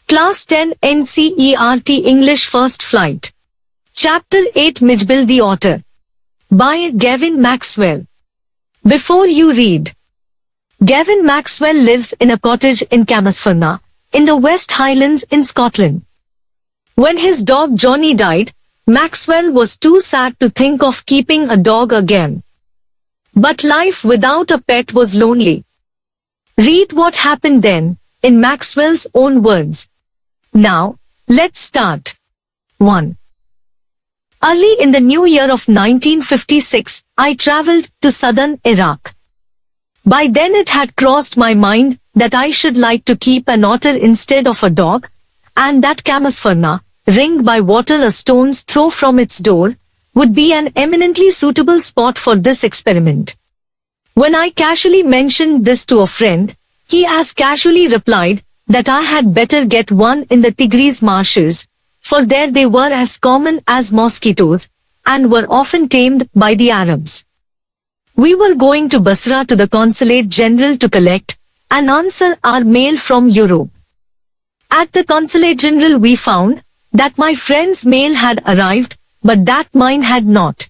Class 10 NCERT English First Flight. Chapter 8 Mijbil the Otter. By Gavin Maxwell. Before you read. Gavin Maxwell lives in a cottage in Camasferna, in the West Highlands in Scotland. When his dog Johnny died, Maxwell was too sad to think of keeping a dog again. But life without a pet was lonely. Read what happened then, in Maxwell's own words. Now, let's start. 1. Early in the new year of 1956, I traveled to southern Iraq. By then it had crossed my mind that I should like to keep an otter instead of a dog, and that Camasferna, ringed by water a stone's throw from its door, would be an eminently suitable spot for this experiment. When I casually mentioned this to a friend, he as casually replied that I had better get one in the Tigris marshes, for there they were as common as mosquitoes, and were often tamed by the Arabs. We were going to Basra to the Consulate General to collect and answer our mail from Europe. At the Consulate General we found that my friend's mail had arrived, but that mine had not.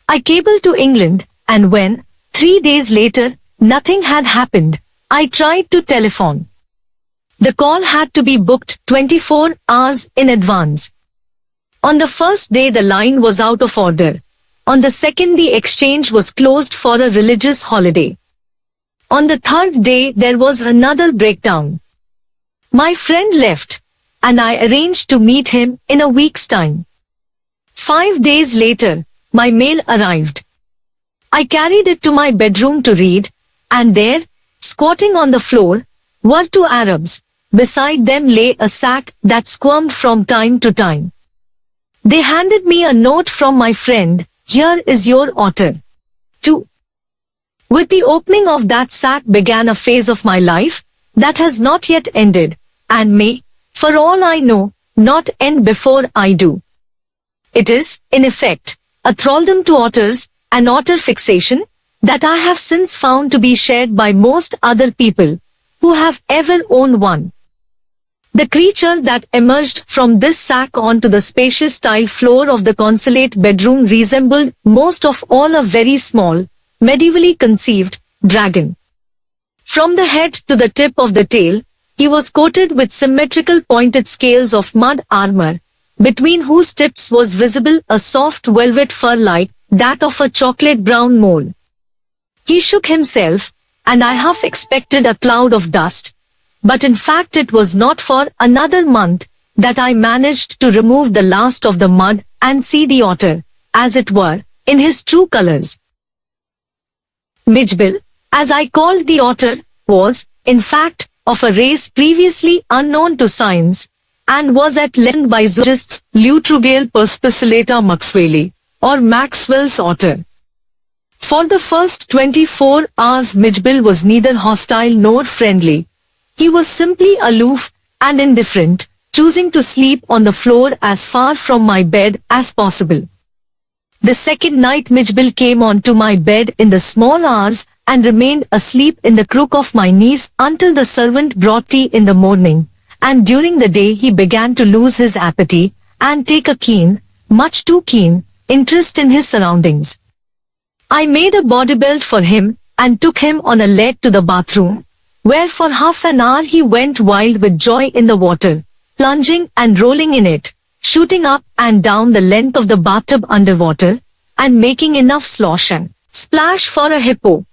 I cabled to England, and when, 3 days later, nothing had happened, I tried to telephone. The call had to be booked 24 hours in advance. On the first day the line was out of order. On the second the exchange was closed for a religious holiday. On the third day there was another breakdown. My friend left, and I arranged to meet him in a week's time. 5 days later, my mail arrived. I carried it to my bedroom to read, and there, squatting on the floor, were 2 Arabs. Beside them lay a sack that squirmed from time to time. They handed me a note from my friend, "Here is your otter." 2. With the opening of that sack began a phase of my life that has not yet ended, and may, for all I know, not end before I do. It is, in effect, a thraldom to otters, an otter fixation, that I have since found to be shared by most other people who have ever owned one. The creature that emerged from this sack onto the spacious tile floor of the consulate bedroom resembled most of all a very small, medievally conceived, dragon. From the head to the tip of the tail, he was coated with symmetrical pointed scales of mud armor, between whose tips was visible a soft velvet fur like that of a chocolate-brown mole. He shook himself, and I half expected a cloud of dust, but in fact it was not for another month that I managed to remove the last of the mud and see the otter, as it were, in his true colors. Mijbil, as I called the otter, was, in fact, of a race previously unknown to science, and was at length by zoologists Lutrugale perspicillata maxwelli, or Maxwell's otter. For the first 24 hours Mijbil was neither hostile nor friendly. He was simply aloof and indifferent, choosing to sleep on the floor as far from my bed as possible. The second night Mijbil came onto my bed in the small hours and remained asleep in the crook of my knees until the servant brought tea in the morning, and during the day he began to lose his appetite and take a keen, much too keen, interest in his surroundings. I made a body belt for him and took him on a leg to the bathroom, where for half an hour he went wild with joy in the water, plunging and rolling in it, shooting up and down the length of the bathtub underwater, and making enough slosh and splash for a hippo.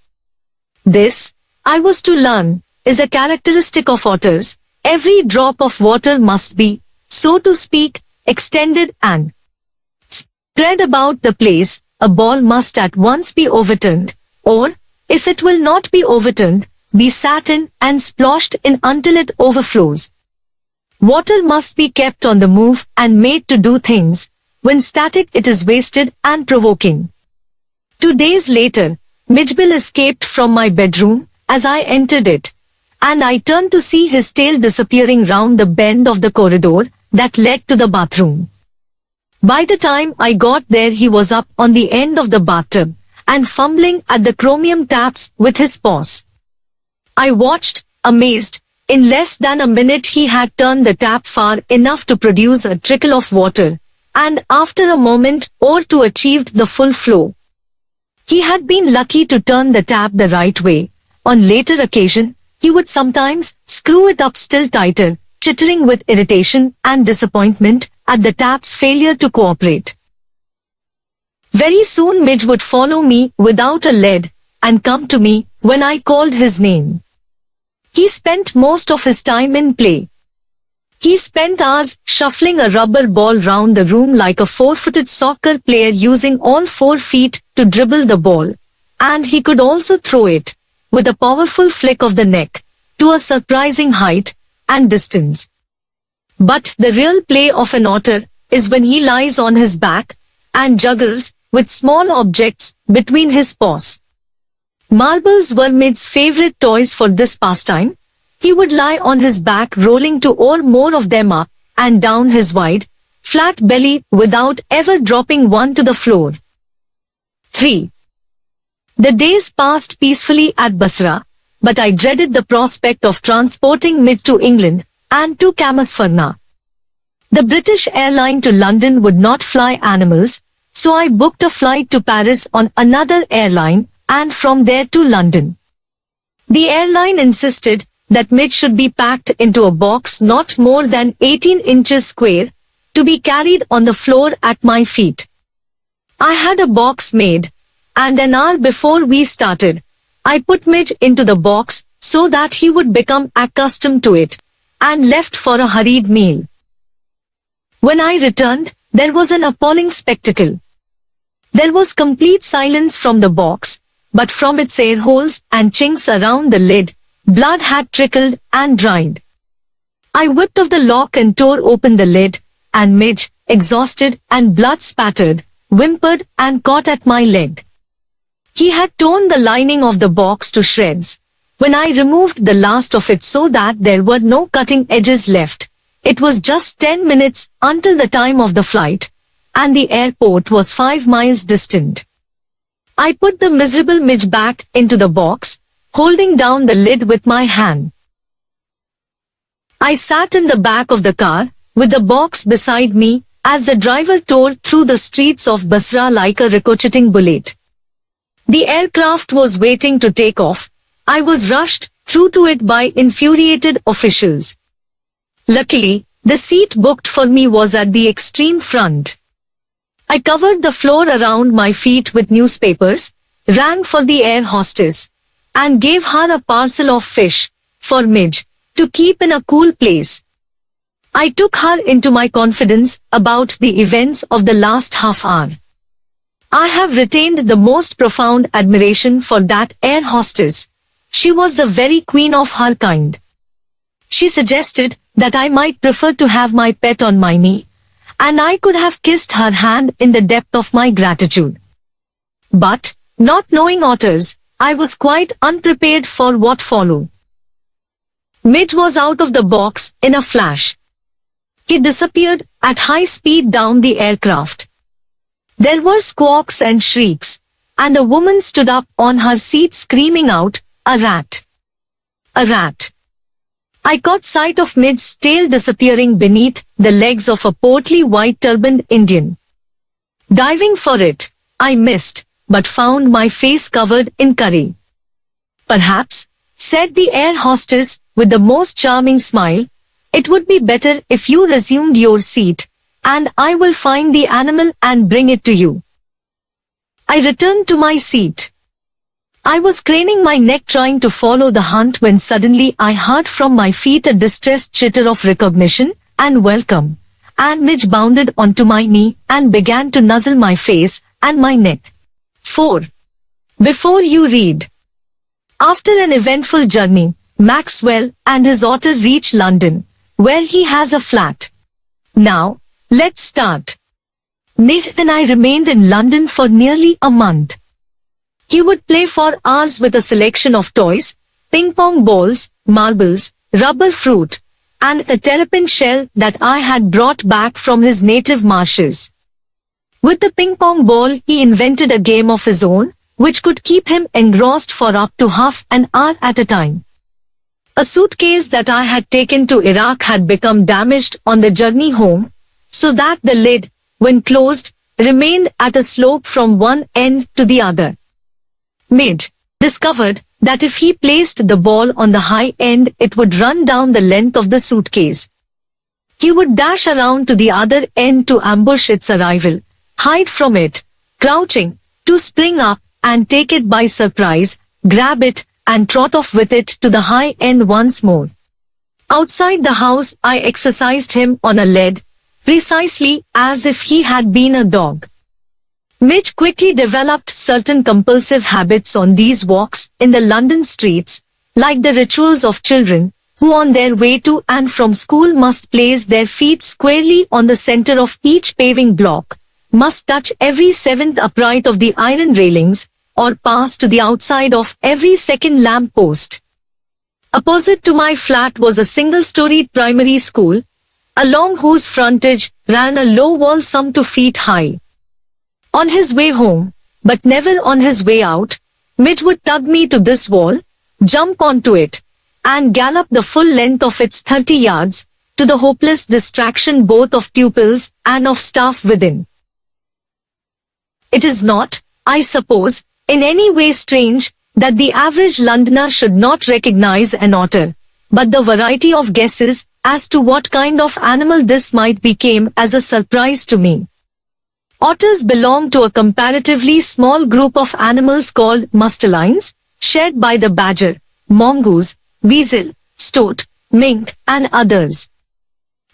This, I was to learn, is a characteristic of otters. Every drop of water must be, so to speak, extended and spread about the place. A ball must at once be overturned, or, if it will not be overturned, be sat in and splashed in until it overflows. Water must be kept on the move and made to do things. When static it is wasted and provoking. 2 days later, Mijbil escaped from my bedroom as I entered it, and I turned to see his tail disappearing round the bend of the corridor that led to the bathroom. By the time I got there he was up on the end of the bathtub and fumbling at the chromium taps with his paws. I watched, amazed, In less than a minute he had turned the tap far enough to produce a trickle of water, and after a moment or two achieved the full flow. He had been lucky to turn the tap the right way. On later occasion, he would sometimes screw it up still tighter, chittering with irritation and disappointment at the tap's failure to cooperate. Very soon Mij would follow me without a lead and come to me when I called his name. He spent most of his time in play. He spent hours shuffling a rubber ball round the room like a 4-footed soccer player using all 4 feet to dribble the ball, and he could also throw it, with a powerful flick of the neck, to a surprising height and distance. But the real play of an otter is when he lies on his back and juggles with small objects between his paws. Marbles were Mij's favorite toys for this pastime. He would lie on his back rolling 2 or more of them up and down his wide, flat belly without ever dropping one to the floor. 3. The days passed peacefully at Basra, but I dreaded the prospect of transporting Mij to England and to Camasfarna. The British airline to London would not fly animals, so I booked a flight to Paris on another airline and from there to London. The airline insisted that Mij should be packed into a box not more than 18 inches square, to be carried on the floor at my feet. I had a box made, and an hour before we started, I put Mij into the box so that he would become accustomed to it, and left for a hurried meal. When I returned, there was an appalling spectacle. There was complete silence from the box, but from its air holes and chinks around the lid, blood had trickled and dried. I whipped off the lock and tore open the lid, and Mij, exhausted and blood-spattered, whimpered and caught at my leg. He had torn the lining of the box to shreds. When I removed the last of it so that there were no cutting edges left, it was just 10 minutes until the time of the flight, and the airport was 5 miles distant. I put the miserable Mij back into the box, holding down the lid with my hand. I sat in the back of the car, with the box beside me, as the driver tore through the streets of Basra like a ricocheting bullet. The aircraft was waiting to take off. I was rushed through to it by infuriated officials. Luckily, the seat booked for me was at the extreme front. I covered the floor around my feet with newspapers, rang for the air hostess, and gave her a parcel of fish, for Mij, to keep in a cool place. I took her into my confidence about the events of the last half hour. I have retained the most profound admiration for that air hostess. She was the very queen of her kind. She suggested that I might prefer to have my pet on my knee, and I could have kissed her hand in the depth of my gratitude. But, not knowing otters, I was quite unprepared for what followed. Mij was out of the box in a flash. He disappeared at high speed down the aircraft. There were squawks and shrieks, and a woman stood up on her seat screaming out, "A rat! A rat!" I caught sight of Mij's tail disappearing beneath the legs of a portly white turbaned Indian. Diving for it, I missed, but found my face covered in curry. "Perhaps," said the air hostess with the most charming smile, "it would be better if you resumed your seat, and I will find the animal and bring it to you." I returned to my seat. I was craning my neck trying to follow the hunt when suddenly I heard from my feet a distressed chitter of recognition and welcome, and Mij bounded onto my knee and began to nuzzle my face and my neck. 4. Before you read. After an eventful journey, Maxwell and his otter reach London, where he has a flat. Now, let's start. Mij and I remained in London for nearly a month. He would play for hours with a selection of toys, ping-pong balls, marbles, rubber fruit, and a terrapin shell that I had brought back from his native marshes. With the ping-pong ball he invented a game of his own, which could keep him engrossed for up to half an hour at a time. A suitcase that I had taken to Iraq had become damaged on the journey home, so that the lid, when closed, remained at a slope from one end to the other. Mij discovered that if he placed the ball on the high end, it would run down the length of the suitcase. He would dash around to the other end to ambush its arrival, hide from it, crouching, to spring up and take it by surprise, grab it, and trot off with it to the high end once more. Outside the house, I exercised him on a lead, precisely as if he had been a dog. Mij quickly developed certain compulsive habits on these walks in the London streets, like the rituals of children, who on their way to and from school must place their feet squarely on the center of each paving block, must touch every seventh upright of the iron railings, or pass to the outside of every second lamp post. Opposite to my flat was a single-storied primary school, along whose frontage ran a low wall some 2 feet high. On his way home, but never on his way out, Mij would tug me to this wall, jump onto it, and gallop the full length of its 30 yards, to the hopeless distraction both of pupils and of staff within. It is not, I suppose, in any way strange that the average Londoner should not recognize an otter, but the variety of guesses as to what kind of animal this might be came as a surprise to me. Otters belong to a comparatively small group of animals called mustelines, shared by the badger, mongoose, weasel, stoat, mink, and others.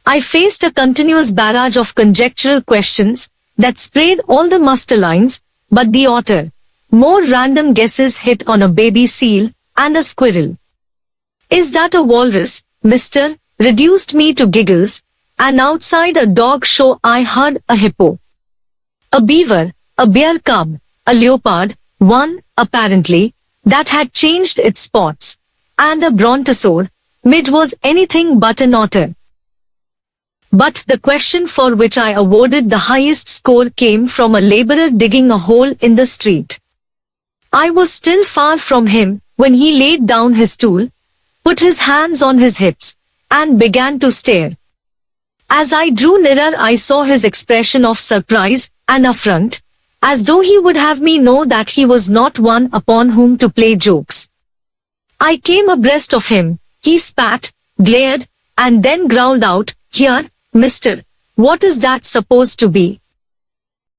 I faced a continuous barrage of conjectural questions that sprayed all the mustelines, but the otter. More random guesses hit on a baby seal and a squirrel. Is that a walrus, mister? Reduced me to giggles, and outside a dog show I heard a hippo. A beaver, a bear cub, a leopard, one, apparently, that had changed its spots, and a brontosaur. Mij was anything but an otter. But the question for which I awarded the highest score came from a laborer digging a hole in the street. I was still far from him when he laid down his tool, put his hands on his hips, and began to stare. As I drew nearer, I saw his expression of surprise and affront, as though he would have me know that he was not one upon whom to play jokes. I came abreast of him, he spat, glared, and then growled out, "Here, mister, what is that supposed to be?"